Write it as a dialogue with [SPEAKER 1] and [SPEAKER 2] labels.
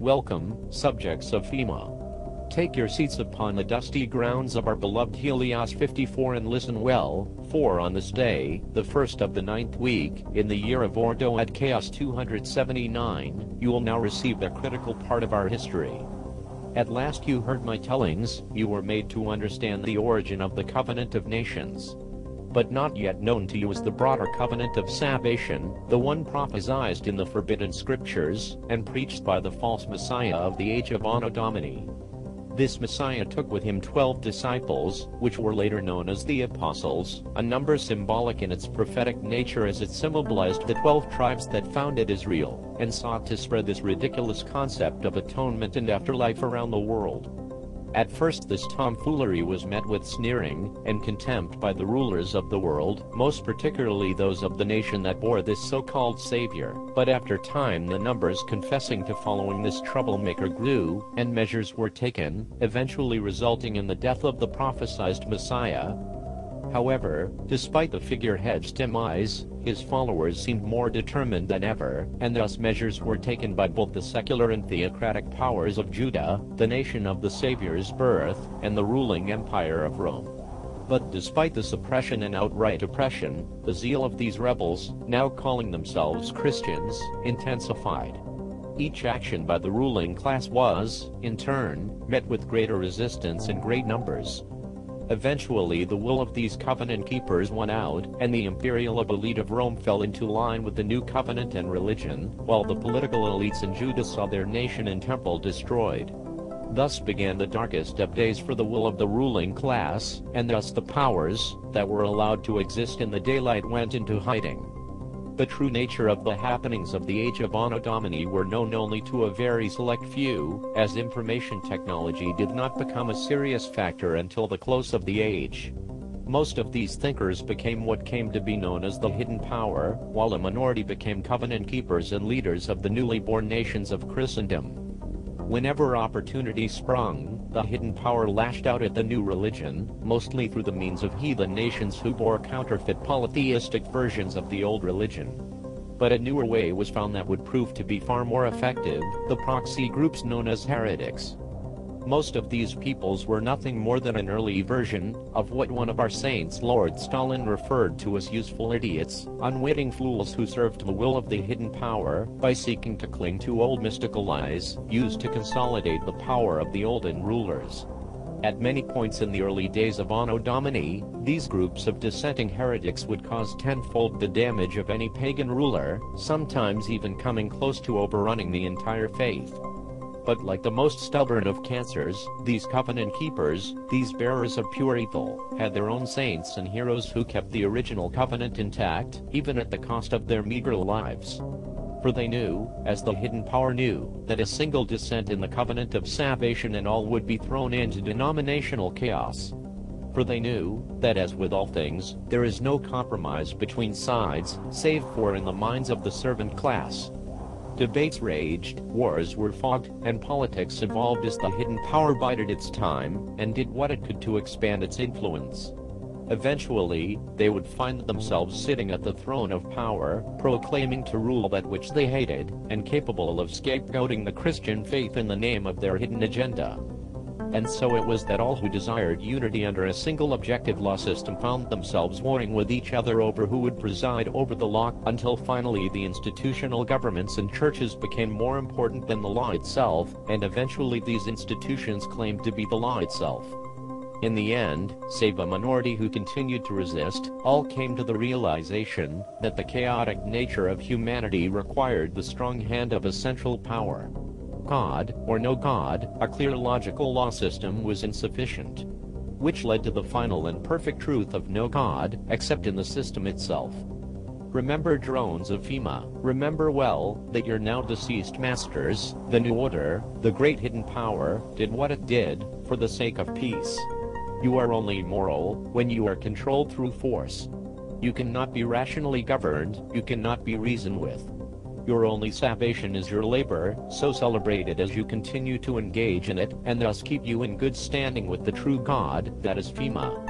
[SPEAKER 1] Welcome, subjects of FEMA. Take your seats upon the dusty grounds of our beloved Helios 54 and listen well, for on this day, the first of the 9th week, in the year of Ordo at Chaos 279, you will now receive a critical part of our history. At last you heard my tellings, you were made to understand the origin of the covenant of nations. But not yet known to you is the broader covenant of salvation, the one prophesied in the forbidden scriptures, and preached by the false Messiah of the age of Anno Domini. This Messiah took with him 12 disciples, which were later known as the apostles, a number symbolic in its prophetic nature as it symbolized the 12 tribes that founded Israel, and sought to spread this ridiculous concept of atonement and afterlife around the world. At first this tomfoolery was met with sneering and contempt by the rulers of the world, most particularly those of the nation that bore this so-called savior, but after time the numbers confessing to following this troublemaker grew, and measures were taken, eventually resulting in the death of the prophesied Messiah. However, despite the figurehead's demise, his followers seemed more determined than ever, and thus measures were taken by both the secular and theocratic powers of Judah, the nation of the Savior's birth, and the ruling empire of Rome. But despite the suppression and outright oppression, the zeal of these rebels, now calling themselves Christians, intensified. Each action by the ruling class was, in turn, met with greater resistance in great numbers. Eventually the will of these covenant keepers won out, and the imperial elite of Rome fell into line with the new covenant and religion, while the political elites in Judah saw their nation and temple destroyed. Thus began the darkest of days for the will of the ruling class, and thus the powers that were allowed to exist in the daylight went into hiding. The true nature of the happenings of the age of Anno Domini were known only to a very select few, as information technology did not become a serious factor until the close of the age. Most of these thinkers became what came to be known as the hidden power, while a minority became covenant keepers and leaders of the newly born nations of Christendom. Whenever opportunity sprung, the hidden power lashed out at the new religion, mostly through the means of heathen nations who bore counterfeit polytheistic versions of the old religion. But a newer way was found that would prove to be far more effective, the proxy groups known as heretics. Most of these peoples were nothing more than an early version of what one of our saints Lord Stalin referred to as useful idiots, unwitting fools who served the will of the hidden power by seeking to cling to old mystical lies used to consolidate the power of the olden rulers. At many points in the early days of Anno Domini, these groups of dissenting heretics would cause tenfold the damage of any pagan ruler, sometimes even coming close to overrunning the entire faith. But like the most stubborn of cancers, these covenant keepers, these bearers of pure evil, had their own saints and heroes who kept the original covenant intact, even at the cost of their meager lives. For they knew, as the hidden power knew, that a single dissent in the covenant of salvation and all would be thrown into denominational chaos. For they knew, that as with all things, there is no compromise between sides, save for in the minds of the servant class. Debates raged, wars were fought, and politics evolved as the hidden power bided its time, and did what it could to expand its influence. Eventually, they would find themselves sitting at the throne of power, proclaiming to rule that which they hated, and capable of scapegoating the Christian faith in the name of their hidden agenda. And so it was that all who desired unity under a single objective law system found themselves warring with each other over who would preside over the law, until finally the institutional governments and churches became more important than the law itself, and eventually these institutions claimed to be the law itself. In the end, save a minority who continued to resist, all came to the realization that the chaotic nature of humanity required the strong hand of a central power. God, or no God, a clear logical law system was insufficient. Which led to the final and perfect truth of no God, except in the system itself. Remember, drones of FEMA, remember well, that your now deceased masters, the New Order, the great hidden power, did what it did, for the sake of peace. You are only moral, when you are controlled through force. You cannot be rationally governed, you cannot be reasoned with. Your only salvation is your labor, so celebrate it as you continue to engage in it, and thus keep you in good standing with the true God, that is FEMA.